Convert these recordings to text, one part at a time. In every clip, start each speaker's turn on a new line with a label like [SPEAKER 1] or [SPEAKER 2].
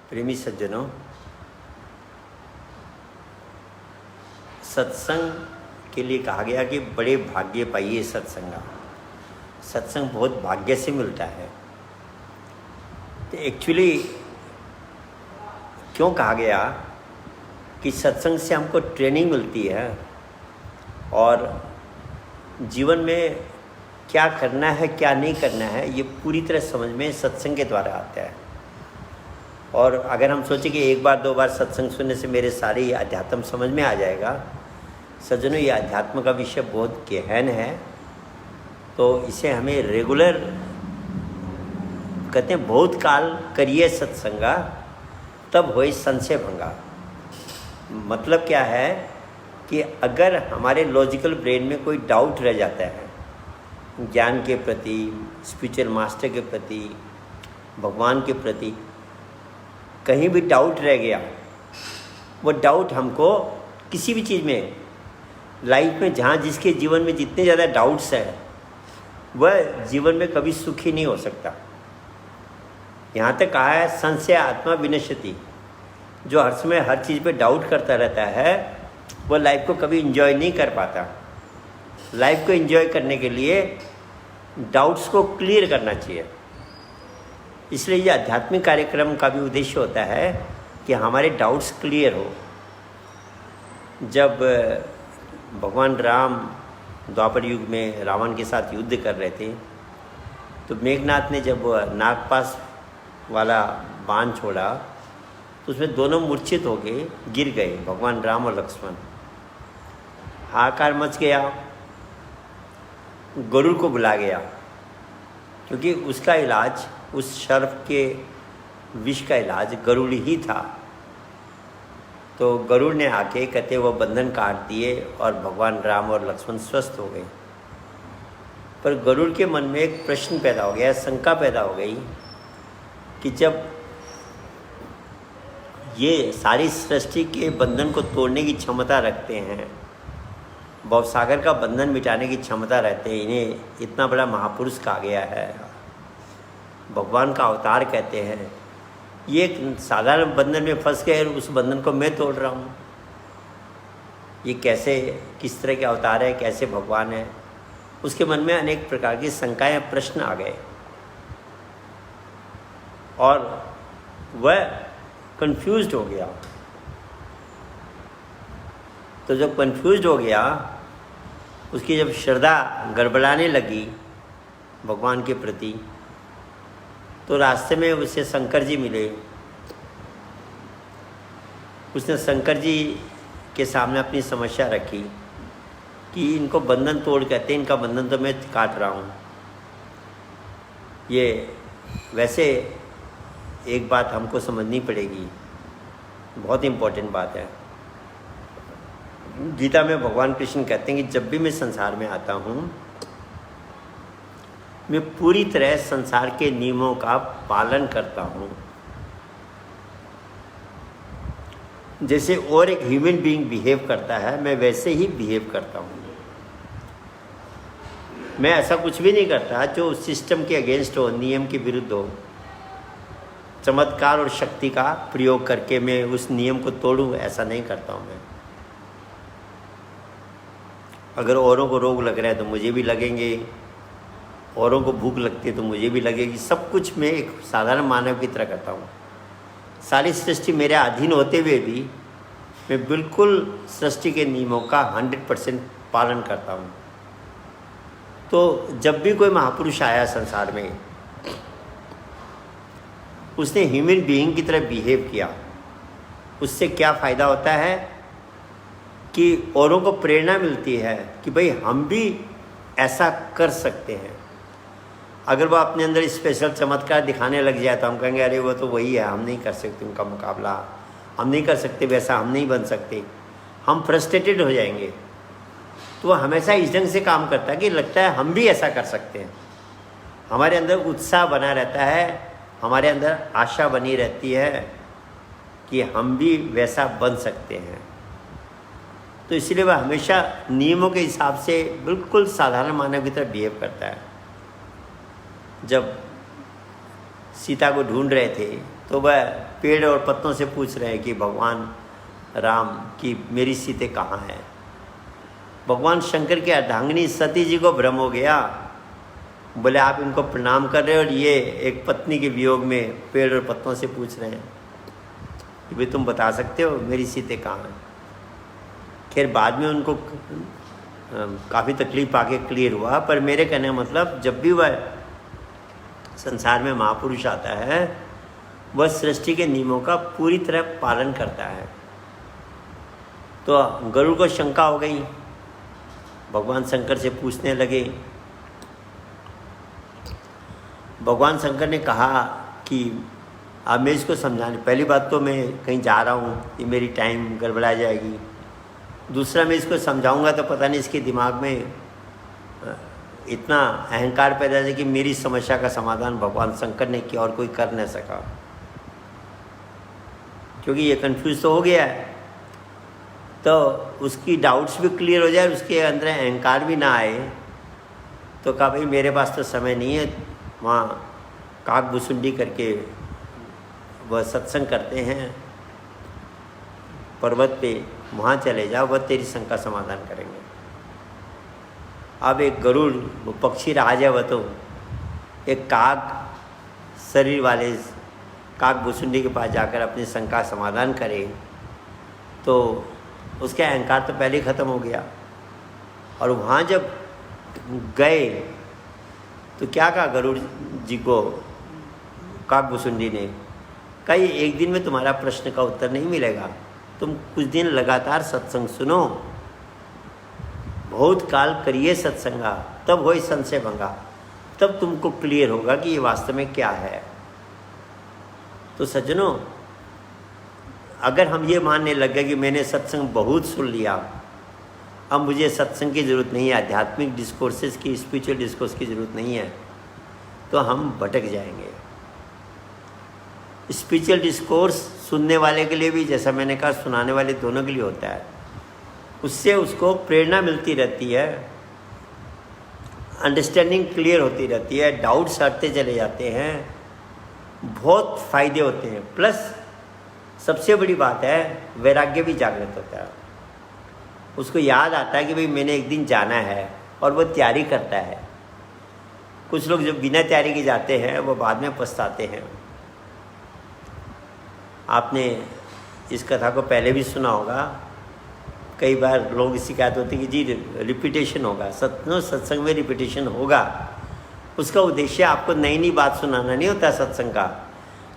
[SPEAKER 1] प्रेमी सज्जनों, सत्संग के लिए कहा गया कि बड़े भाग्य पाइए सत्संगा। सत्संग बहुत भाग्य से मिलता है। तो एक्चुअली क्यों कहा गया कि सत्संग से हमको ट्रेनिंग मिलती है और जीवन में क्या करना है क्या नहीं करना है ये पूरी तरह समझ में सत्संग के द्वारा आता है। और अगर हम सोचें कि एक बार दो बार सत्संग सुनने से मेरे सारे अध्यात्म समझ में आ जाएगा, सज्जनों ये अध्यात्म का विषय बहुत गहन है। तो इसे हमें रेगुलर कहते हैं, बहुत काल करिए सत्संगा तब होए संशय भंगा। मतलब क्या है कि अगर हमारे लॉजिकल ब्रेन में कोई डाउट रह जाता है ज्ञान के प्रति, स्पिरिचुअल मास्टर के प्रति, भगवान के प्रति, कहीं भी डाउट रह गया, वो डाउट हमको किसी भी चीज़ में लाइफ में जहाँ जिसके जीवन में जितने ज़्यादा डाउट्स हैं वह जीवन में कभी सुखी नहीं हो सकता। यहाँ तक कहा है संशय आत्मा विनश्यति। जो हर समय हर चीज़ पे डाउट करता रहता है वह लाइफ को कभी एंजॉय नहीं कर पाता। लाइफ को एंजॉय करने के लिए डाउट्स को क्लियर करना चाहिए। इसलिए ये आध्यात्मिक कार्यक्रम का भी उद्देश्य होता है कि हमारे डाउट्स क्लियर हो। जब भगवान राम द्वापर युग में रावण के साथ युद्ध कर रहे थे तो मेघनाथ ने जब नागपाश वाला बाण छोड़ा तो उसमें दोनों मूर्छित हो गए, गिर गए, भगवान राम और लक्ष्मण। हाहाकार मच गया। गरुड़ को बुला गया क्योंकि उसका इलाज, उस सर्प के विष का इलाज गरुड़ ही था। तो गरुड़ ने आके कहते वो बंधन काट दिए और भगवान राम और लक्ष्मण स्वस्थ हो गए। पर गरुड़ के मन में एक प्रश्न पैदा हो गया, शंका पैदा हो गई कि जब ये सारी सृष्टि के बंधन को तोड़ने की क्षमता रखते हैं, भवसागर का बंधन मिटाने की क्षमता रहते हैं, इन्हें इतना बड़ा महापुरुष कहा गया है, भगवान का अवतार कहते हैं, ये एक साधारण बंधन में फंस गए और उस बंधन को मैं तोड़ रहा हूँ, ये कैसे, किस तरह के अवतार है, कैसे भगवान है। उसके मन में अनेक प्रकार की शंकाएं, प्रश्न आ गए और वह कंफ्यूज्ड हो गया। तो जब कंफ्यूज्ड हो गया, उसकी जब श्रद्धा गड़बड़ाने लगी भगवान के प्रति, तो रास्ते में उसे शंकर जी मिले। उसने शंकर जी के सामने अपनी समस्या रखी कि इनको बंधन तोड़ कहते हैं, इनका बंधन तो मैं काट रहा हूँ। ये वैसे एक बात हमको समझनी पड़ेगी, बहुत इम्पोर्टेंट बात है। गीता में भगवान कृष्ण कहते हैं कि जब भी मैं संसार में आता हूँ मैं पूरी तरह संसार के नियमों का पालन करता हूँ। जैसे और एक ह्यूमन बीइंग बिहेव करता है मैं वैसे ही बिहेव करता हूँ। मैं ऐसा कुछ भी नहीं करता जो सिस्टम के अगेंस्ट हो, नियम के विरुद्ध हो। चमत्कार और शक्ति का प्रयोग करके मैं उस नियम को तोड़ूं, ऐसा नहीं करता हूँ मैं। अगर औरों को रोग लग रहा है तो मुझे भी लगेंगे, औरों को भूख लगती है तो मुझे भी लगेगी। सब कुछ मैं एक साधारण मानव की तरह करता हूँ। सारी सृष्टि मेरे अधीन होते हुए भी मैं बिल्कुल सृष्टि के नियमों का 100% पालन करता हूँ। तो जब भी कोई महापुरुष आया संसार में, उसने ह्यूमन बीइंग की तरह बिहेव किया, उससे क्या फ़ायदा होता है कि औरों को प्रेरणा मिलती है कि भाई हम भी ऐसा कर सकते हैं। अगर वो अपने अंदर स्पेशल चमत्कार दिखाने लग जाए तो हम कहेंगे अरे वो तो वही है, हम नहीं कर सकते उनका मुकाबला, हम नहीं कर सकते वैसा, हम नहीं बन सकते, हम फ्रस्ट्रेटेड हो जाएंगे। तो वो हमेशा इस ढंग से काम करता है कि लगता है हम भी ऐसा कर सकते हैं। हमारे अंदर उत्साह बना रहता है, हमारे अंदर आशा बनी रहती है कि हम भी वैसा बन सकते हैं। तो इसलिए वह हमेशा नियमों के हिसाब से बिल्कुल साधारण मानव की तरह बिहेव करता है। जब सीता को ढूंढ रहे थे तो वह पेड़ और पत्तों से पूछ रहे हैं कि भगवान राम की मेरी सीते कहाँ है। भगवान शंकर की अर्धांगिनी सती जी को भ्रम हो गया, बोले आप इनको प्रणाम कर रहे हो और ये एक पत्नी के वियोग में पेड़ और पत्तों से पूछ रहे हैं कि भाई तुम बता सकते हो मेरी सीते कहाँ है। खैर बाद में उनको काफ़ी तकलीफ आके क्लियर हुआ, पर मेरे कहने का मतलब जब भी वह संसार में महापुरुष आता है वह सृष्टि के नियमों का पूरी तरह पालन करता है। तो गरुड़ को शंका हो गई, भगवान शंकर से पूछने लगे। भगवान शंकर ने कहा कि अब मैं इसको समझाने, पहली बात तो मैं कहीं जा रहा हूँ, ये मेरी टाइम गड़बड़ा जाएगी। दूसरा मैं इसको समझाऊंगा तो पता नहीं इसके दिमाग में इतना अहंकार पैदा है कि मेरी समस्या का समाधान भगवान शंकर ने किया और कोई कर नहीं सका, क्योंकि ये कंफ्यूज तो हो गया है। तो उसकी डाउट्स भी क्लियर हो जाए, उसके अंदर अहंकार भी ना आए। तो कहा भाई मेरे पास तो समय नहीं है, वहाँ काक भुसुंडी करके वह सत्संग करते हैं पर्वत पे, वहाँ चले जाओ, वह तेरी शंका समाधान करेंगे। अब एक गरुड़ वो पक्षी राज है, वह तो एक काक शरीर वाले काक भुसुंडी के पास जाकर अपनी शंका समाधान करे, तो उसका अहंकार तो पहले ही ख़त्म हो गया। और वहाँ जब गए तो क्या कहा गरुड़ जी को काक भुसुंडी ने, कहा एक दिन में तुम्हारा प्रश्न का उत्तर नहीं मिलेगा, तुम कुछ दिन लगातार सत्संग सुनो, बहुत काल करिए सत्संगा, तब होई संशय भंगा, तब तुमको क्लियर होगा कि ये वास्तव में क्या है। तो सज्जनों, अगर हम ये मानने लग गए कि मैंने सत्संग बहुत सुन लिया, अब मुझे सत्संग की ज़रूरत नहीं है, आध्यात्मिक डिस्कोर्सेस की, स्पिरिचुअल डिस्कोर्स की ज़रूरत नहीं है, तो हम भटक जाएंगे। स्पिरिचुअल डिस्कोर्स सुनने वाले के लिए भी, जैसा मैंने कहा, सुनाने वाले दोनों के लिए होता है। उससे उसको प्रेरणा मिलती रहती है, अंडरस्टैंडिंग क्लियर होती रहती है, डाउट्स हटते चले जाते हैं, बहुत फ़ायदे होते हैं। प्लस सबसे बड़ी बात है, वैराग्य भी जागृत होता है। उसको याद आता है कि भाई मैंने एक दिन जाना है, और वो तैयारी करता है। कुछ लोग जब बिना तैयारी के जाते हैं वो बाद में पछताते हैं। आपने इस कथा को पहले भी सुना होगा, कई बार लोगों की शिकायत होती है कि जी रिपीटेशन होगा। सत्संग में रिपीटेशन होगा, उसका उद्देश्य आपको नई नई बात सुनाना नहीं होता।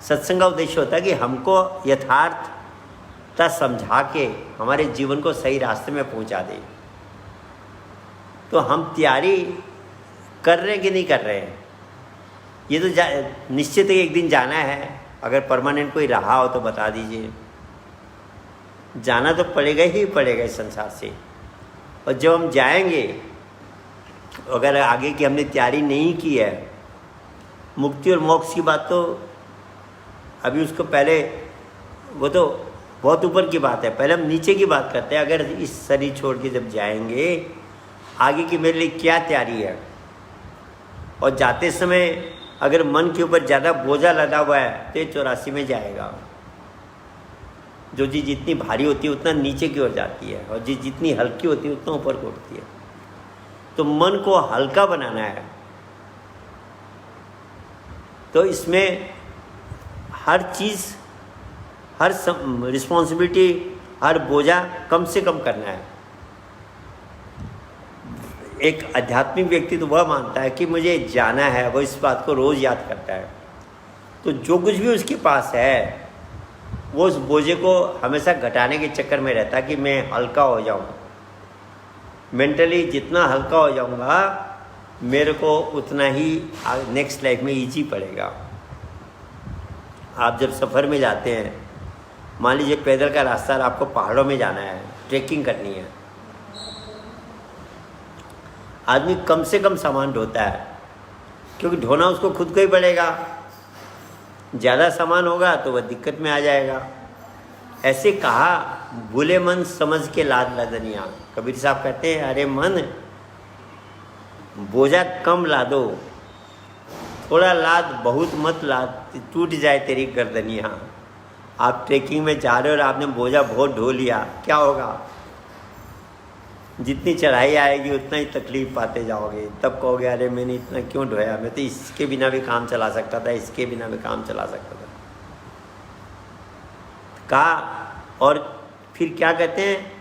[SPEAKER 1] सत्संग का उद्देश्य होता है कि हमको यथार्थता समझा के हमारे जीवन को सही रास्ते में पहुंचा दे। तो हम तैयारी कर रहे हैं कि नहीं कर रहे हैं, ये तो निश्चित है एक दिन जाना है। अगर परमानेंट कोई रहा हो तो बता दीजिए। जाना तो पड़ेगा ही पड़ेगा इस संसार से। और जब हम जाएंगे, अगर आगे की हमने तैयारी नहीं की है, मुक्ति और मोक्ष की बात तो अभी उसको पहले, वो तो बहुत ऊपर की बात है, पहले हम नीचे की बात करते हैं। अगर इस शरीर छोड़ के जब जाएंगे, आगे की मेरे लिए क्या तैयारी है। और जाते समय अगर मन के ऊपर ज़्यादा बोझा लदा हुआ है तो ये 84 में जाएगा। जो चीज़ जितनी भारी होती है उतना नीचे की ओर जाती है, और चीज़ जितनी हल्की होती है उतना ऊपर को उठती है। तो मन को हल्का बनाना है। तो इसमें हर चीज़, हर रिस्पॉन्सिबिलिटी, हर बोझा कम से कम करना है। एक आध्यात्मिक व्यक्ति तो वह मानता है कि मुझे जाना है, वो इस बात को रोज़ याद करता है। तो जो कुछ भी उसके पास है वो उस बोझे को हमेशा घटाने के चक्कर में रहता है कि मैं हल्का हो जाऊँ। मेंटली जितना हल्का हो जाऊँगा, मेरे को उतना ही नेक्स्ट लाइफ में ईजी पड़ेगा। आप जब सफ़र में जाते हैं, मान लीजिए पैदल का रास्ता, आपको पहाड़ों में जाना है, ट्रैकिंग करनी है, आदमी कम से कम सामान ढोता है, क्योंकि ढोना उसको खुद को ही पड़ेगा। ज़्यादा सामान होगा तो वह दिक्कत में आ जाएगा। ऐसे कहा, भूले मन समझ के लाद लदनिया। कबीर साहब कहते हैं, अरे मन बोझा कम ला दो, थोड़ा लाद, बहुत मत लाद, टूट जाए तेरी गर्दनियाँ। आप ट्रेकिंग में जा रहे हो और आपने बोझा बहुत ढो लिया, क्या होगा? जितनी चढ़ाई आएगी उतना ही तकलीफ पाते जाओगे। तब कहोगे अरे मैंने इतना क्यों ढोया, मैं तो इसके बिना भी काम चला सकता था, इसके बिना भी काम चला सकता था। और फिर क्या कहते हैं,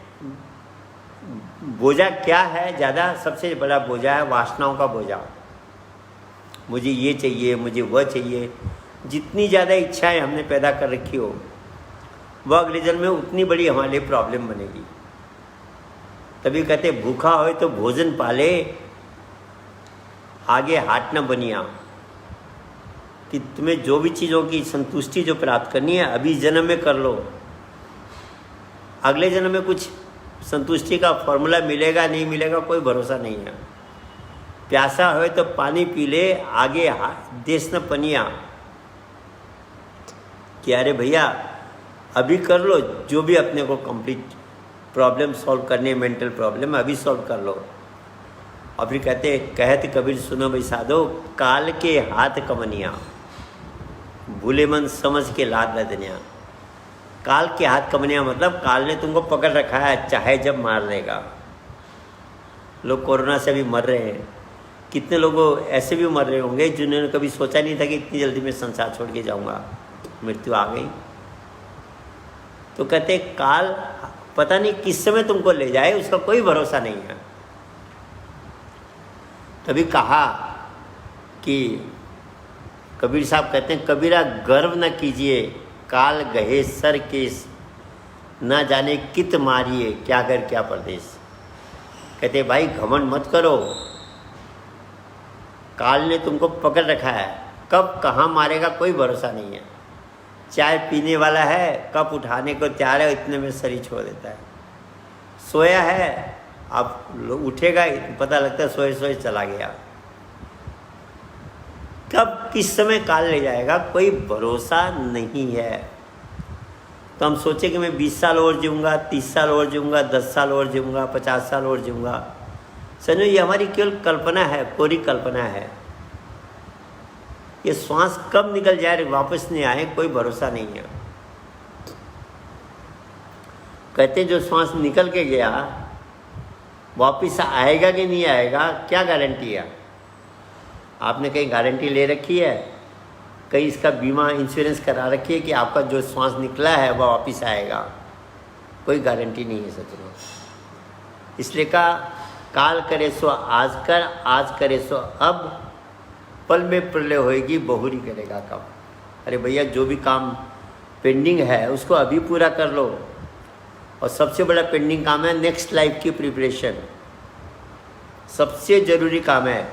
[SPEAKER 1] बोझा क्या है? ज़्यादा सबसे बड़ा बोझा है वासनाओं का बोझा। मुझे ये चाहिए, मुझे वह चाहिए। जितनी ज़्यादा इच्छाएं हमने पैदा कर रखी हो, वह अगले जन्म में उतनी बड़ी हमारे लिए प्रॉब्लम बनेगी। तभी कहते भूखा हो तो भोजन पाले, आगे हाथ न बनिया। कि तुम्हें जो भी चीज़ों की संतुष्टि जो प्राप्त करनी है अभी जन्म में कर लो। अगले जन्म में कुछ संतुष्टि का फॉर्मूला मिलेगा नहीं मिलेगा कोई भरोसा नहीं है। प्यासा हो तो पानी पी ले, आगे देश न पनिया। कि अरे भैया अभी कर लो जो भी अपने को कंप्लीट प्रॉब्लम सॉल्व करनी, मेंटल प्रॉब्लम अभी सॉल्व कर लो। और फिर कहते कबीर सुनो भाई साधो, काल के हाथ कमनिया, भूले मन समझ के लाद लदनिया। काल के हाथ कमनिया मतलब काल ने तुमको पकड़ रखा है, चाहे जब मार देगा। लोग कोरोना से भी मर रहे हैं, कितने लोग ऐसे भी मर रहे होंगे जिन्होंने कभी सोचा नहीं था कि इतनी जल्दी मैं संसार छोड़ के जाऊंगा, मृत्यु आ गई। तो कहते काल पता नहीं किस समय तुमको ले जाए, उसका कोई भरोसा नहीं है। तभी कहा कि कबीर साहब कहते हैं, कबीरा गर्व न कीजिए, काल गहे सर केस, ना जाने कित मारिए, क्या कर क्या परदेश। कहते भाई घमंड मत करो, काल ने तुमको पकड़ रखा है, कब कहाँ मारेगा कोई भरोसा नहीं है। चाय पीने वाला है, कप उठाने को तैयार है, इतने में शरीर छोड़ देता है। सोया है, अब उठेगा पता लगता है सोए सोए चला गया। कब किस समय काल ले जाएगा कोई भरोसा नहीं है। तो हम सोचे कि मैं 20 साल और जीऊँगा, 30 साल और जीऊँगा, 10 साल और जीऊँगा, 50 साल और जीऊँगा। समझो ये हमारी केवल कल्पना है, कोरी कल्पना है। ये श्वास कब निकल जाए वापस नहीं आए कोई भरोसा नहीं है। कहते जो श्वास निकल के गया वापस आएगा कि नहीं आएगा क्या गारंटी है? आपने कहीं गारंटी ले रखी है? कहीं इसका बीमा इंश्योरेंस करा रखी है कि आपका जो श्वास निकला है वह वापस आएगा? कोई गारंटी नहीं है सच में। इसलिए कहा काल करे सो आज कर, आज करे सो अब, पल में प्रलय होएगी बहुरी करेगा कब। अरे भैया जो भी काम पेंडिंग है उसको अभी पूरा कर लो। और सबसे बड़ा पेंडिंग काम है नेक्स्ट लाइफ की प्रिपरेशन, सबसे ज़रूरी काम है।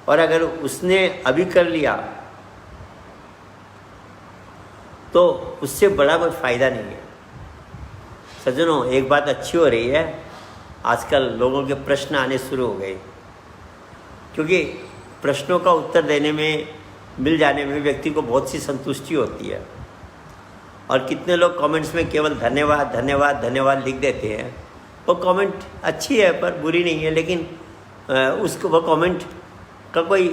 [SPEAKER 1] और अगर उसने अभी कर लिया तो उससे बड़ा कोई फ़ायदा नहीं है। सज्जनों एक बात अच्छी हो रही है, आजकल लोगों के प्रश्न आने शुरू हो गए, क्योंकि प्रश्नों का उत्तर देने में मिल जाने में व्यक्ति को बहुत सी संतुष्टि होती है। और कितने लोग कमेंट्स में केवल धन्यवाद धन्यवाद धन्यवाद लिख देते हैं। वो कमेंट अच्छी है पर बुरी नहीं है, लेकिन उसको वो कमेंट का कोई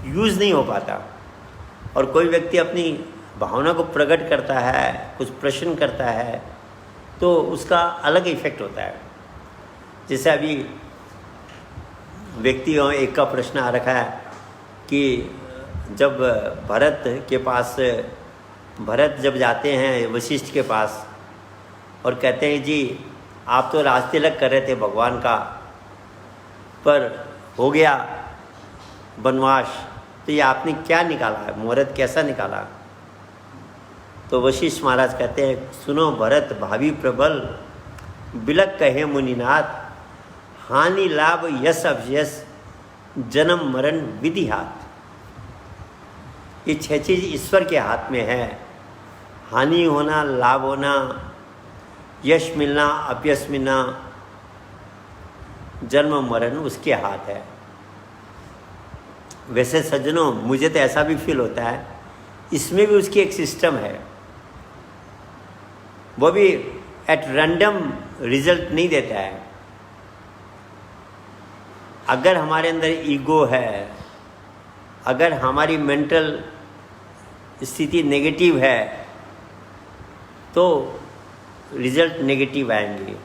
[SPEAKER 1] यूज़ नहीं हो पाता। और कोई व्यक्ति अपनी भावना को प्रकट करता है, कुछ प्रश्न करता है, तो उसका अलग इफेक्ट होता है। जैसे अभी व्यक्ति एक का प्रश्न आ रखा है कि जब भरत जब जाते हैं वशिष्ठ के पास और कहते हैं जी आप तो राज तिलक कर रहे थे भगवान का, पर हो गया वनवास, तो ये आपने क्या निकाला है, मुहूर्त कैसा निकाला? तो वशिष्ठ महाराज कहते हैं सुनो भरत भावी प्रबल, बिलक कहे मुनिनाथ, हानि लाभ यश अभयस, जन्म मरण विधि हाथ। ये 6 चीज़ ईश्वर के हाथ में है। हानि होना, लाभ होना, यश मिलना, अपयश मिलना, जन्म मरण उसके हाथ है। वैसे सज्जनों मुझे तो ऐसा भी फील होता है इसमें भी उसकी एक सिस्टम है, वो भी एट रैंडम रिजल्ट नहीं देता है। अगर हमारे अंदर ईगो है, अगर हमारी मेंटल स्थिति नेगेटिव है तो रिजल्ट नेगेटिव आएंगे।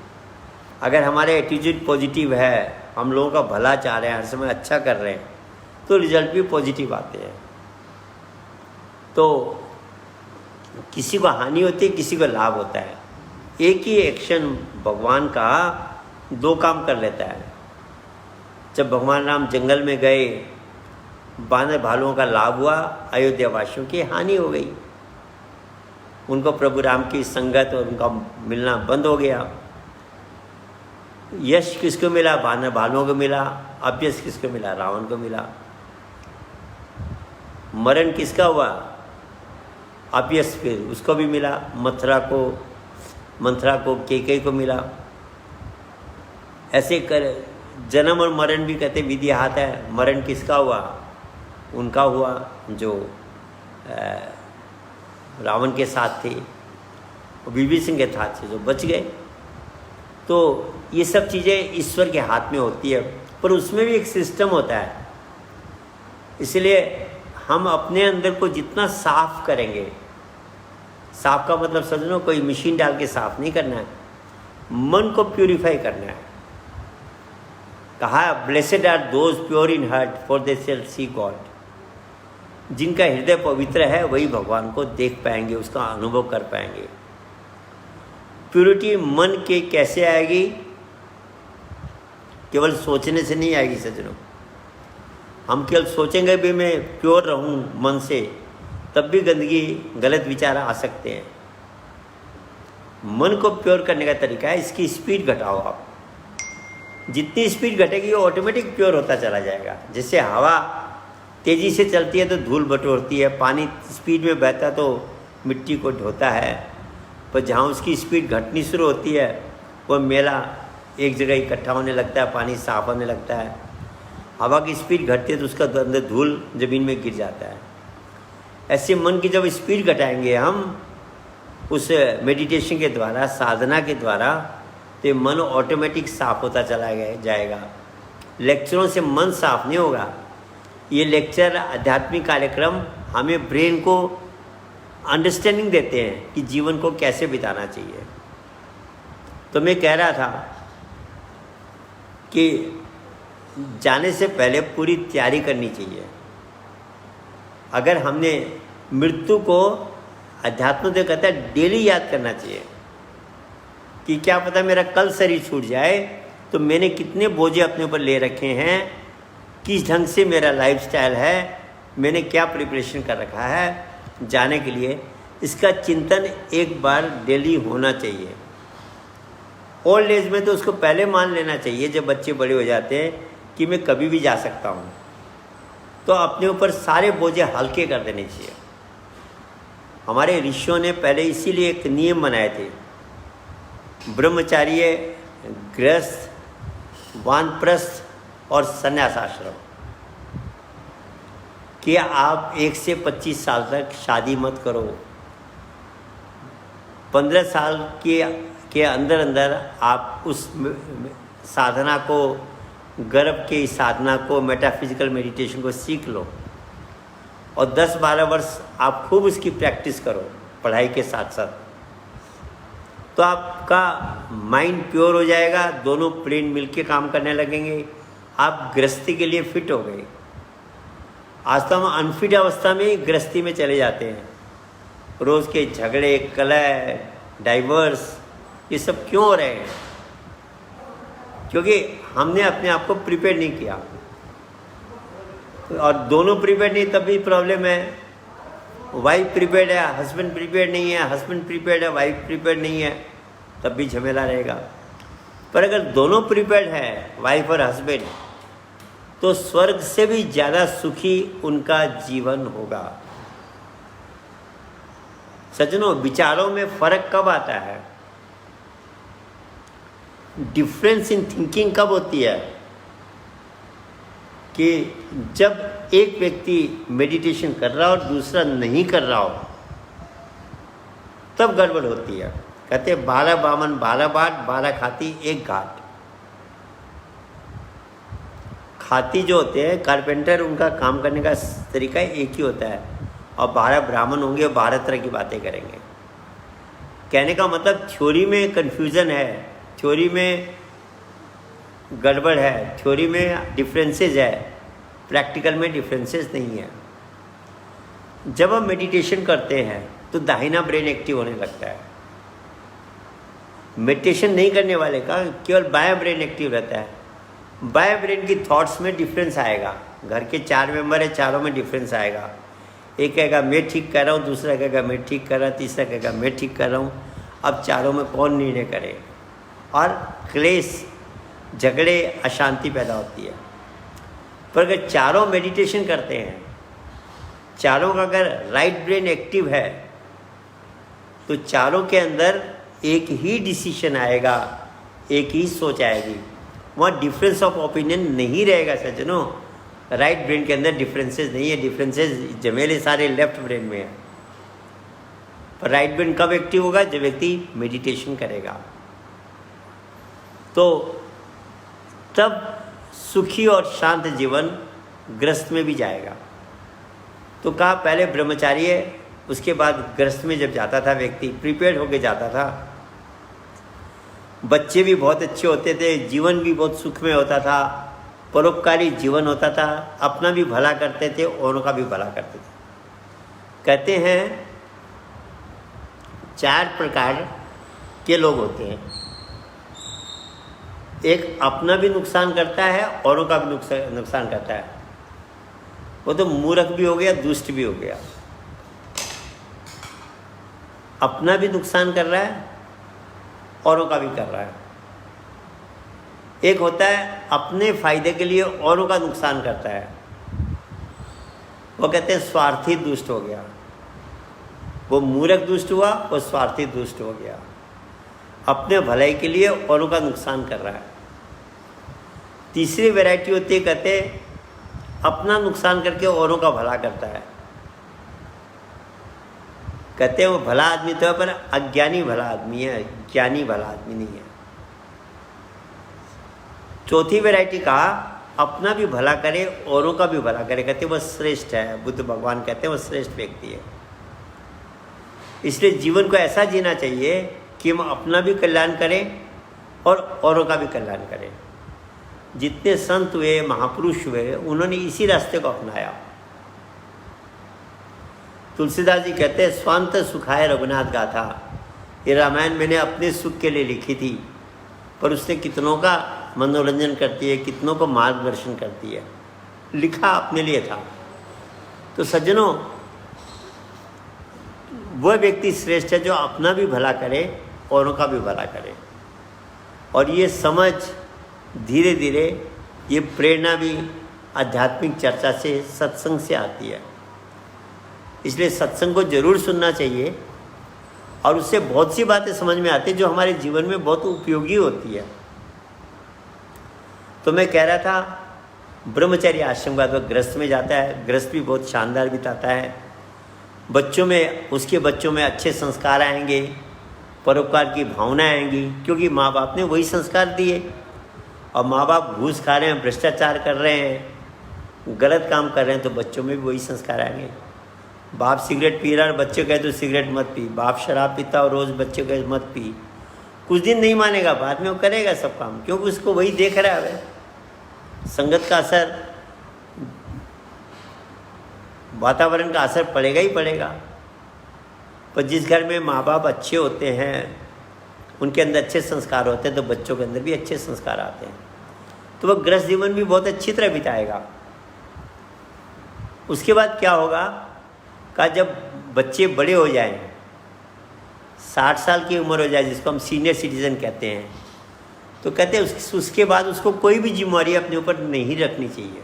[SPEAKER 1] अगर हमारे एटीट्यूड पॉजिटिव है, हम लोगों का भला चाह रहे हैं, हर समय अच्छा कर रहे हैं, तो रिजल्ट भी पॉजिटिव आते हैं। तो किसी को हानि होती है, किसी को लाभ होता है। एक ही एक्शन भगवान का दो काम कर लेता है। जब भगवान राम जंगल में गए, बानर भालुओं का लाभ हुआ, अयोध्या वासियों की हानि हो गई। उनको प्रभु राम की संगत और उनका मिलना बंद हो गया। यश किसको मिला? बानर भालुओं को मिला। अपयश किसको मिला? रावण को मिला। मरण किसका हुआ? अपयश फिर उसको भी मिला। मंथरा को केकई को मिला। ऐसे कर जन्म और मरण भी कहते विधि हाथ है। मरण किसका हुआ? उनका हुआ जो रावण के साथ थे, विभीषण के साथ थे, जो बच गए। तो ये सब चीज़ें ईश्वर के हाथ में होती है, पर उसमें भी एक सिस्टम होता है। इसलिए हम अपने अंदर को जितना साफ करेंगे, साफ का मतलब समझो, कोई मशीन डाल के साफ नहीं करना है, मन को प्यूरिफाई करना है। कहा blessed are those pure in heart for they shall see God. जिनका हृदय पवित्र है वही भगवान को देख पाएंगे, उसका अनुभव कर पाएंगे। प्यूरिटी मन के कैसे आएगी? केवल सोचने से नहीं आएगी सज्जनों। हम केवल सोचेंगे भी मैं प्योर रहूं मन से, तब भी गंदगी, गलत विचार आ सकते हैं। मन को प्योर करने का तरीका है, इसकी स्पीड घटाओ आप। जितनी स्पीड घटेगी वो ऑटोमेटिक प्योर होता चला जाएगा। जैसे हवा तेज़ी से चलती है तो धूल बटोरती है, पानी स्पीड में बहता तो मिट्टी को ढोता है, पर जहाँ उसकी स्पीड घटनी शुरू होती है वो मेला एक जगह इकट्ठा होने लगता है, पानी साफ होने लगता है। हवा की स्पीड घटती है तो उसका अंदर धूल ज़मीन में गिर जाता है। ऐसे मन की जब स्पीड घटाएंगे हम उस मेडिटेशन के द्वारा, साधना के द्वारा, तो मन ऑटोमेटिक साफ होता चला जाएगा। लेक्चरों से मन साफ नहीं होगा। ये लेक्चर, आध्यात्मिक कार्यक्रम हमें ब्रेन को अंडरस्टैंडिंग देते हैं कि जीवन को कैसे बिताना चाहिए। तो मैं कह रहा था कि जाने से पहले पूरी तैयारी करनी चाहिए। अगर हमने मृत्यु को, अध्यात्म तो कहता है डेली याद करना चाहिए कि क्या पता मेरा कल शरीर छूट जाए तो मैंने कितने बोझे अपने ऊपर ले रखे हैं, किस ढंग से मेरा लाइफस्टाइल है, मैंने क्या प्रिपरेशन कर रखा है जाने के लिए। इसका चिंतन एक बार डेली होना चाहिए। ओल्ड एज में तो उसको पहले मान लेना चाहिए, जब बच्चे बड़े हो जाते हैं, कि मैं कभी भी जा सकता हूँ। तो अपने ऊपर सारे बोझे हल्के कर देने चाहिए। हमारे ऋषियों ने पहले इसीलिए एक नियम बनाए थे, ब्रह्मचार्य, गृहस्थ, वानप्रस्थ और संन्यास आश्रम, कि आप 1 से 25 साल तक शादी मत करो। 15 साल के अंदर अंदर आप उस साधना को, गर्भ की साधना को, मेटाफिजिकल मेडिटेशन को सीख लो, और 10-12 वर्ष आप खूब उसकी प्रैक्टिस करो पढ़ाई के साथ साथ। तो आपका माइंड प्योर हो जाएगा, दोनों ब्रेन मिलके काम करने लगेंगे, आप गृहस्थी के लिए फिट हो गए। आज तो हम अनफिट अवस्था में ही गृहस्थी में चले जाते हैं। रोज़ के झगड़े, कलह, डाइवर्स, ये सब क्यों हो रहे हैं? क्योंकि हमने अपने आप को प्रिपेयर नहीं किया, और दोनों प्रिपेयर नहीं तब भी प्रॉब्लम है। वाइफ प्रिपेयर्ड है, हस्बैंड प्रिपेयर नहीं है, हस्बैंड प्रिपेयर्ड है, वाइफ प्रिपेयर नहीं है, तब भी झमेला रहेगा। पर अगर दोनों प्रिपेयर्ड है, वाइफ और हस्बैंड, तो स्वर्ग से भी ज़्यादा सुखी उनका जीवन होगा। सज्जनों, विचारों में फर्क कब आता है? डिफरेंस इन थिंकिंग कब होती है? कि जब एक व्यक्ति मेडिटेशन कर रहा हो और दूसरा नहीं कर रहा हो, तब गड़बड़ होती है। कहते 12 बामन 12 बाट, 12 खाती 1 घाट। खाती जो होते हैं कारपेंटर, उनका काम करने का तरीका एक ही होता है, और 12 ब्राह्मण होंगे और 12 तरह की बातें करेंगे। कहने का मतलब थ्योरी में कन्फ्यूज़न है, थ्योरी में गड़बड़ है, थ्योरी में डिफरेंसेस है, प्रैक्टिकल में डिफरेंसेस नहीं है। जब हम मेडिटेशन करते हैं तो दाहिना ब्रेन एक्टिव होने लगता है। मेडिटेशन नहीं करने वाले का केवल बायां ब्रेन एक्टिव रहता है। बाएं ब्रेन की थॉट्स में डिफरेंस आएगा। घर के 4 मेंबर है, चारों में डिफरेंस आएगा। एक कहेगा मैं ठीक कर रहा हूँ, दूसरा कहेगा मैं ठीक कर रहा, तीसरा कहेगा मैं ठीक कर रहा हूँ। अब चारों में कौन निर्णय करे, और क्लेश, झगड़े, अशांति पैदा होती है। पर अगर चारों मेडिटेशन करते हैं, चारों का अगर राइट ब्रेन एक्टिव है, तो चारों के अंदर एक ही डिसीजन आएगा, एक ही सोच आएगी। वहाँ डिफरेंस ऑफ ओपिनियन नहीं रहेगा सज्जनों। राइट ब्रेन के अंदर डिफरेंसेस नहीं है, डिफरेंसेस जमेले सारे लेफ्ट ब्रेन में है। पर राइट ब्रेन कब एक्टिव होगा? जब व्यक्ति मेडिटेशन करेगा, तो तब सुखी और शांत जीवन गृहस्थ में भी जाएगा। तो कहा पहले ब्रह्मचार्य, उसके बाद गृहस्थ में जब जाता था व्यक्ति, प्रिपेयर्ड होके जाता था। बच्चे भी बहुत अच्छे होते थे, जीवन भी बहुत सुखमय होता था, परोपकारी जीवन होता था, अपना भी भला करते थे, औरों का भी भला करते थे। कहते हैं 4 प्रकार के लोग होते हैं। एक अपना भी नुकसान करता है, औरों का भी नुकसान करता है। वो तो मूर्ख भी हो गया, दुष्ट भी हो गया। अपना भी नुकसान कर रहा है, औरों का भी कर रहा है। एक होता है अपने फायदे के लिए औरों का नुकसान करता है, वो कहते हैं स्वार्थी दुष्ट हो गया। वो मूर्ख दुष्ट हुआ, वो स्वार्थी दुष्ट हो गया। अपने भलाई के लिए औरों का नुकसान कर रहा है। तीसरी वैरायटी होती है, कहते हैं अपना नुकसान करके औरों का भला करता है। कहते हैं वो भला आदमी तो है, पर अज्ञानी भला आदमी है, ज्ञानी भला आदमी नहीं है। चौथी वैरायटी कहा अपना भी भला करे, औरों का भी भला करे, कहते हैं वह श्रेष्ठ है। बुद्ध भगवान कहते हैं वो श्रेष्ठ व्यक्ति है। इसलिए जीवन को ऐसा जीना चाहिए कि हम अपना भी कल्याण करें और औरों का भी कल्याण करें। जितने संत हुए, महापुरुष हुए, उन्होंने इसी रास्ते को अपनाया। तुलसीदास जी कहते हैं स्वांत सुखाय रघुनाथ गाथा। ये रामायण मैंने अपने सुख के लिए लिखी थी, पर उससे कितनों का मनोरंजन करती है, कितनों को मार्गदर्शन करती है। लिखा अपने लिए था। तो सज्जनों, वह व्यक्ति श्रेष्ठ है जो अपना भी भला करे, औरों का भी भला करे। और ये समझ धीरे धीरे, ये प्रेरणा भी आध्यात्मिक चर्चा से, सत्संग से आती है। इसलिए सत्संग को जरूर सुनना चाहिए, और उससे बहुत सी बातें समझ में आती है जो हमारे जीवन में बहुत उपयोगी होती है। तो मैं कह रहा था, ब्रह्मचर्य आश्रम के बाद वह गृहस्थ में जाता है। गृहस्थ भी बहुत शानदार बिताता है। बच्चों में, उसके बच्चों में अच्छे संस्कार आएंगे, परोपकार की भावना आएंगी, क्योंकि माँ बाप ने वही संस्कार दिए। और माँ बाप घूस खा रहे हैं, भ्रष्टाचार कर रहे हैं, गलत काम कर रहे हैं, तो बच्चों में भी वही संस्कार आएंगे। बाप सिगरेट पी रहा है, बच्चे कहे तो सिगरेट मत पी। बाप शराब पीता और रोज़ बच्चे कहे मत पी। कुछ दिन नहीं मानेगा, बाद में वो करेगा सब काम, क्योंकि उसको वही देख रहा है। संगत का असर, वातावरण का असर पड़ेगा ही पड़ेगा। पर जिस घर में माँ बाप अच्छे होते हैं, उनके अंदर अच्छे संस्कार होते हैं, तो बच्चों के अंदर भी अच्छे संस्कार आते हैं। तो वह गृहस्थ जीवन भी बहुत अच्छी तरह बिताएगा। उसके बाद क्या होगा का, जब बच्चे बड़े हो जाएं, 60 साल की उम्र हो जाए, जिसको हम सीनियर सिटीजन कहते हैं, तो कहते हैं उसके बाद उसको कोई भी जिम्मेवारी अपने ऊपर नहीं रखनी चाहिए।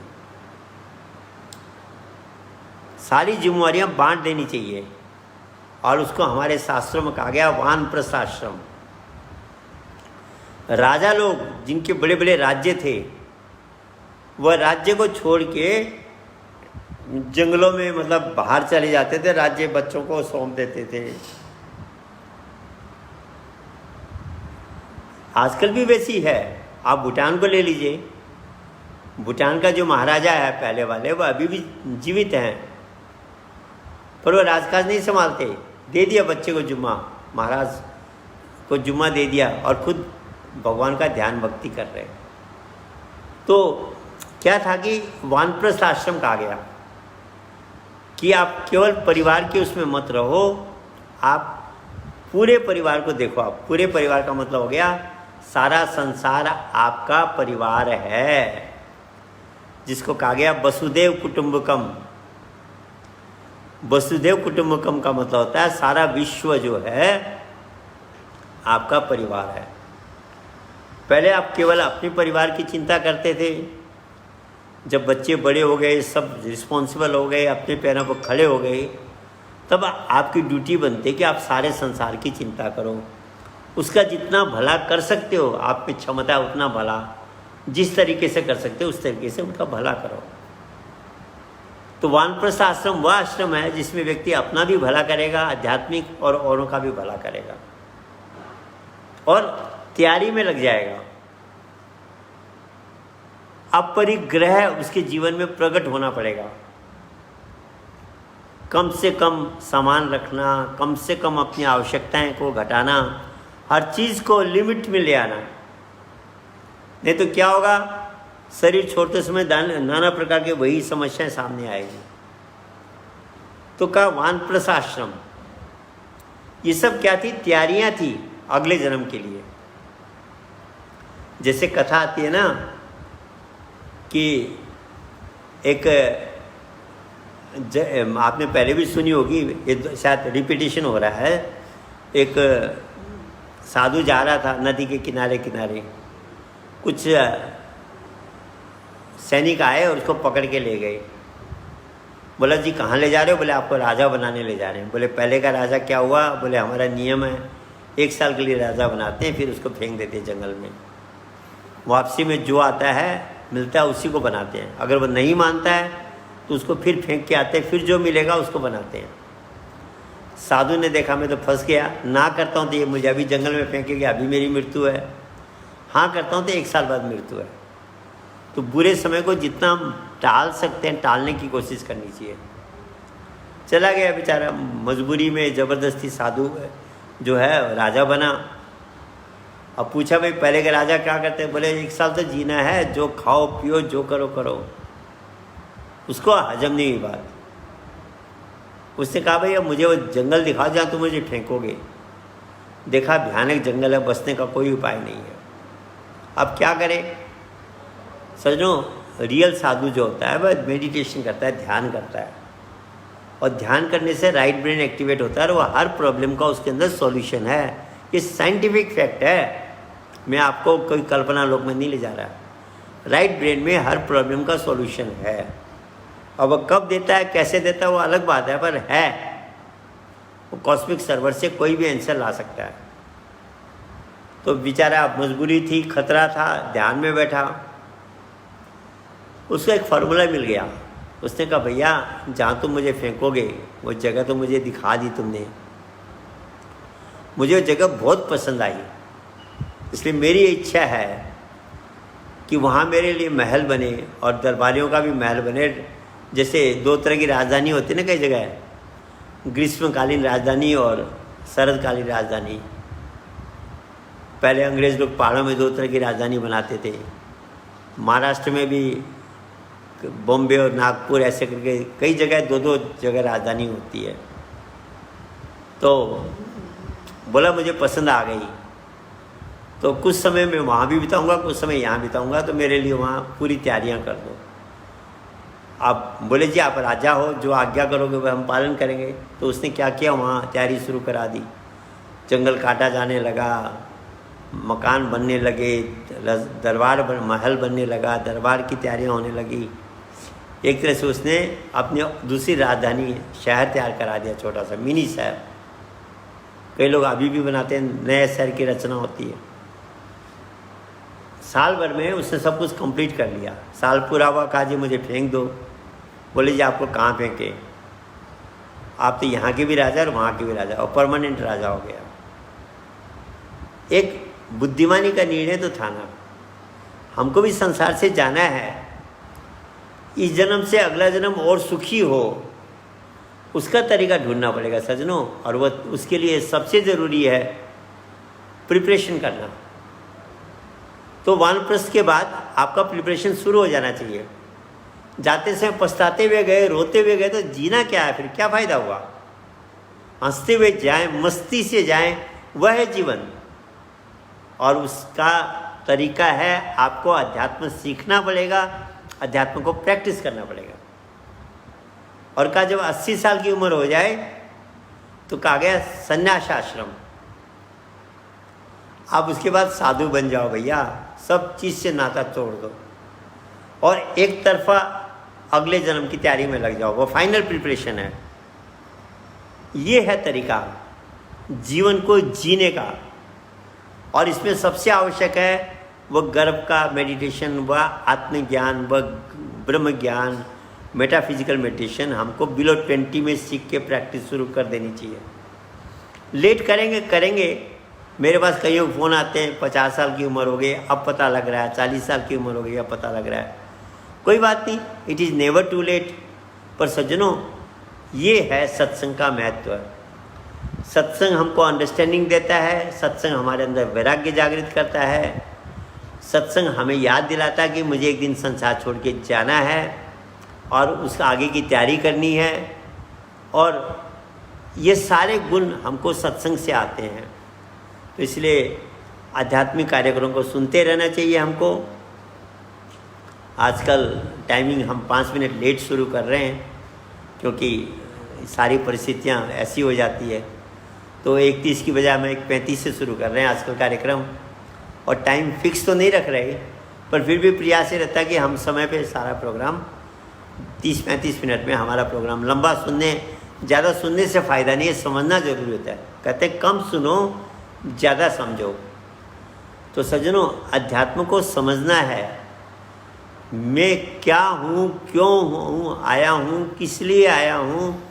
[SPEAKER 1] सारी जिम्मेवारियां बांट देनी चाहिए। और उसको हमारे शास्त्रों में कहा गया वानप्रस्थाश्रम। राजा लोग जिनके बड़े बड़े राज्य थे, वह राज्य को छोड़ के जंगलों में, मतलब बाहर चले जाते थे, राज्य बच्चों को सौंप देते थे। आजकल भी वैसी है। आप भूटान को ले लीजिए, भूटान का जो महाराजा है पहले वाले, वो अभी भी जीवित हैं, पर वो राजकाज नहीं संभालते। दे दिया बच्चे को जुम्मा, महाराज को जुम्मा दे दिया और खुद भगवान का ध्यान भक्ति कर रहे। तो क्या था कि वानप्रस्थ आश्रम कहा गया कि आप केवल परिवार के उसमें मत रहो, आप पूरे परिवार को देखो। आप पूरे परिवार का मतलब हो गया सारा संसार आपका परिवार है, जिसको कहा गया वसुदेव कुटुंबकम। वसुदेव कुटुंबकम का मतलब होता है सारा विश्व जो है आपका परिवार है। पहले आप केवल अपने परिवार की चिंता करते थे, जब बच्चे बड़े हो गए, सब रिस्पॉन्सिबल हो गए, अपने पैरों पर खड़े हो गए, तब आपकी ड्यूटी बनती है कि आप सारे संसार की चिंता करो, उसका जितना भला कर सकते हो, आप में क्षमता है उतना भला, जिस तरीके से कर सकते हो उस तरीके से उनका भला करो। तो वानप्रस्थ आश्रम वह आश्रम है जिसमें व्यक्ति अपना भी भला करेगा, आध्यात्मिक और औरों का भी भला करेगा और तैयारी में लग जाएगा। अपरिग्रह उसके जीवन में प्रकट होना पड़ेगा। कम से कम सामान रखना, कम से कम अपनी आवश्यकताएं को घटाना, हर चीज़ को लिमिट में ले आना। नहीं तो क्या होगा, शरीर छोड़ते समय नाना प्रकार के वही समस्याएं सामने आएगी। तो का वानप्रस्थ आश्रम, ये सब क्या थी, तैयारियां थी अगले जन्म के लिए। जैसे कथा आती है ना कि एक आपने पहले भी सुनी होगी, ये शायद रिपीटिशन हो रहा है। एक साधु जा रहा था नदी के किनारे किनारे, कुछ सैनिक आए और उसको पकड़ के ले गए। बोला जी कहाँ ले जा रहे हो? बोले आपको राजा बनाने ले जा रहे हैं। बोले पहले का राजा क्या हुआ? बोले हमारा नियम है 1 साल के लिए राजा बनाते हैं, फिर उसको फेंक देते हैं जंगल में। वापसी में जो आता है मिलता है उसी को बनाते हैं, अगर वो नहीं मानता है तो उसको फिर फेंक के आते हैं, फिर जो मिलेगा उसको बनाते हैं। साधु ने देखा मैं तो फंस गया, ना करता हूँ तो ये मुझे अभी जंगल में फेंकेगा, अभी मेरी मृत्यु है, हाँ करता हूँ तो 1 साल बाद मृत्यु है। तो बुरे समय को जितना हम टाल सकते हैं टालने की कोशिश करनी चाहिए। चला गया बेचारा, मजबूरी में ज़बरदस्ती साधु जो है राजा बना। अब पूछा भाई पहले के राजा क्या करते हैं? बोले 1 साल तो जीना है, जो खाओ पियो जो करो करो। उसको हजम नहीं हुई बात। उसने कहा भाई अब मुझे वो जंगल दिखाओ जहाँ तुम मुझे फेंकोगे। देखा भयानक जंगल है, बसने का कोई उपाय नहीं है। अब क्या करें? सजनों, रियल साधु जो होता है वह मेडिटेशन करता है, ध्यान करता है, और ध्यान करने से राइट ब्रेन एक्टिवेट होता है और वह हर प्रॉब्लम का उसके अंदर सॉल्यूशन है। ये साइंटिफिक फैक्ट है, मैं आपको कोई कल्पना लोक में नहीं ले जा रहा। राइट ब्रेन में हर प्रॉब्लम का सॉल्यूशन है। अब वह कब देता है, कैसे देता है, वो अलग बात है, पर है। वो कॉस्मिक सर्वर से कोई भी आंसर ला सकता है। तो बेचारा मजबूरी थी, खतरा था, ध्यान में बैठा, उसको एक फार्मूला मिल गया। उसने कहा भैया जहाँ तुम मुझे फेंकोगे वो जगह तो मुझे दिखा दी तुमने, मुझे वो जगह बहुत पसंद आई, इसलिए मेरी इच्छा है कि वहाँ मेरे लिए महल बने और दरबारियों का भी महल बने। जैसे 2 तरह की राजधानी होती है ना कई जगह, ग्रीष्मकालीन राजधानी और शरदकालीन राजधानी। पहले अंग्रेज़ लोग पहाड़ों में 2 तरह की राजधानी बनाते थे। महाराष्ट्र में भी बॉम्बे और नागपुर ऐसे करके कई जगह 2-2 जगह राजधानी होती है। तो बोला मुझे पसंद आ गई, तो कुछ समय मैं वहाँ भी बिताऊंगा, कुछ समय यहाँ बिताऊंगा, तो मेरे लिए वहाँ पूरी तैयारियाँ कर दो। आप बोले जी आप राजा हो, जो आज्ञा करोगे वह हम पालन करेंगे। तो उसने क्या किया, वहाँ तैयारी शुरू करा दी। जंगल काटा जाने लगा, मकान बनने लगे, महल बनने लगा, दरबार की तैयारियाँ होने लगी। एक तरह से उसने अपनी दूसरी राजधानी शहर तैयार करा दिया, छोटा सा मिनी शहर। कई लोग अभी भी बनाते हैं, नए शहर की रचना होती है। साल भर में उसने सब कुछ कंप्लीट कर लिया। साल पूरा हुआ, कहा जी मुझे फेंक दो। बोले जी आपको कहाँ फेंके, आप तो यहाँ के भी राजा और वहाँ के भी राजा, और परमानेंट राजा हो गया। एक बुद्धिमानी का निर्णय तो था ना, हमको भी संसार से जाना है, इस जन्म से अगला जन्म और सुखी हो, उसका तरीका ढूंढना पड़ेगा सज्जनों। और वह उसके लिए सबसे ज़रूरी है प्रिपरेशन करना। तो वानप्रस्थ के बाद आपका प्रिपरेशन शुरू हो जाना चाहिए। जाते समय पछताते हुए गए, रोते हुए गए तो जीना क्या है, फिर क्या फ़ायदा हुआ। हंसते हुए जाएं, मस्ती से जाएं, वह है जीवन। और उसका तरीका है आपको अध्यात्म सीखना पड़ेगा, अध्यात्म को प्रैक्टिस करना पड़ेगा। और कहा जब 80 साल की उम्र हो जाए तो कहा गया संन्यास आश्रम। आप उसके बाद साधु बन जाओ भैया, सब चीज़ से नाता तोड़ दो और एक तरफा अगले जन्म की तैयारी में लग जाओ। वो फाइनल प्रिपरेशन है। ये है तरीका जीवन को जीने का। और इसमें सबसे आवश्यक है वह गर्भ का मेडिटेशन, वह आत्मज्ञान, वह ब्रह्म ज्ञान, मेटाफिजिकल मेडिटेशन हमको बिलो 20 में सीख के प्रैक्टिस शुरू कर देनी चाहिए। लेट करेंगे। मेरे पास कई फ़ोन आते हैं 50 साल की उम्र हो गई अब पता लग रहा है, 40 साल की उम्र हो गई अब पता लग रहा है। कोई बात नहीं, it is never too late. पर सज्जनों, ये है सत्संग का महत्व। सत्संग हमको अंडरस्टैंडिंग देता है, सत्संग हमारे अंदर वैराग्य जागृत करता है, सत्संग हमें याद दिलाता है कि मुझे एक दिन संसार छोड़ के जाना है और उसका आगे की तैयारी करनी है। और ये सारे गुण हमको सत्संग से आते हैं। तो इसलिए आध्यात्मिक कार्यक्रमों को सुनते रहना चाहिए हमको। आजकल टाइमिंग हम 5 मिनट लेट शुरू कर रहे हैं क्योंकि सारी परिस्थितियाँ ऐसी हो जाती है। तो 1:30 की बजाय हम 1:35 से शुरू कर रहे हैं आजकल कार्यक्रम। और टाइम फिक्स तो नहीं रख रहे, पर फिर भी प्रयास ये रहता है कि हम समय पे सारा प्रोग्राम 30-35 मिनट में हमारा प्रोग्राम। लंबा ज़्यादा सुनने से फ़ायदा नहीं है, समझना ज़रूरी होता है। कहते कम सुनो ज़्यादा समझो। तो सज्जनों, अध्यात्म को समझना है। मैं क्या हूँ, क्यों हूँ, आया हूँ, किस लिए आया हूँ,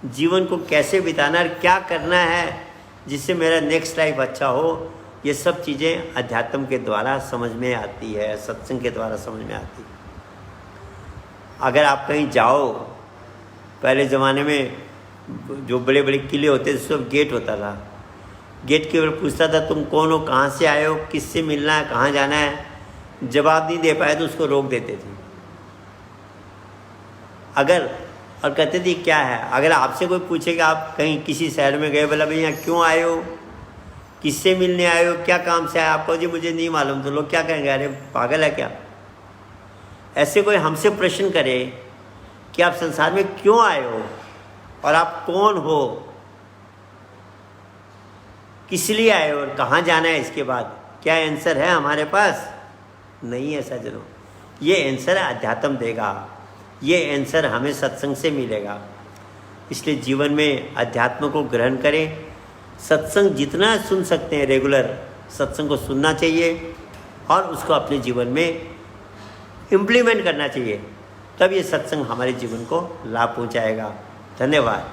[SPEAKER 1] जीवन को कैसे बिताना और क्या करना है जिससे मेरा नेक्स्ट लाइफ अच्छा हो। ये सब चीज़ें अध्यात्म के द्वारा समझ में आती है, सत्संग के द्वारा समझ में आती है। अगर आप कहीं जाओ, पहले ज़माने में जो बड़े बड़े किले होते थे सब गेट होता था। गेट के ऊपर पूछता था तुम कौन हो, कहाँ से आए हो, किससे मिलना है, कहाँ जाना है। जवाब नहीं दे पाए तो उसको रोक देते थे। और कहते थे क्या है। अगर आपसे कोई पूछेगा आप कहीं किसी शहर में गए, बोला भैया क्यों आए हो, किससे मिलने आए हो, क्या काम से आए, आपको जी मुझे नहीं मालूम, तो लोग क्या कहेंगे, अरे पागल है क्या। ऐसे कोई हमसे प्रश्न करे कि आप संसार में क्यों आए हो और आप कौन हो, किस लिए आए हो और कहाँ जाना है, इसके बाद क्या आंसर है हमारे पास? नहीं है सज्जनों। ये आंसर अध्यात्म देगा, ये आंसर हमें सत्संग से मिलेगा। इसलिए जीवन में अध्यात्म को ग्रहण करें। सत्संग जितना सुन सकते हैं रेगुलर सत्संग को सुनना चाहिए और उसको अपने जीवन में इम्प्लीमेंट करना चाहिए। तब ये सत्संग हमारे जीवन को लाभ पहुंचाएगा। धन्यवाद।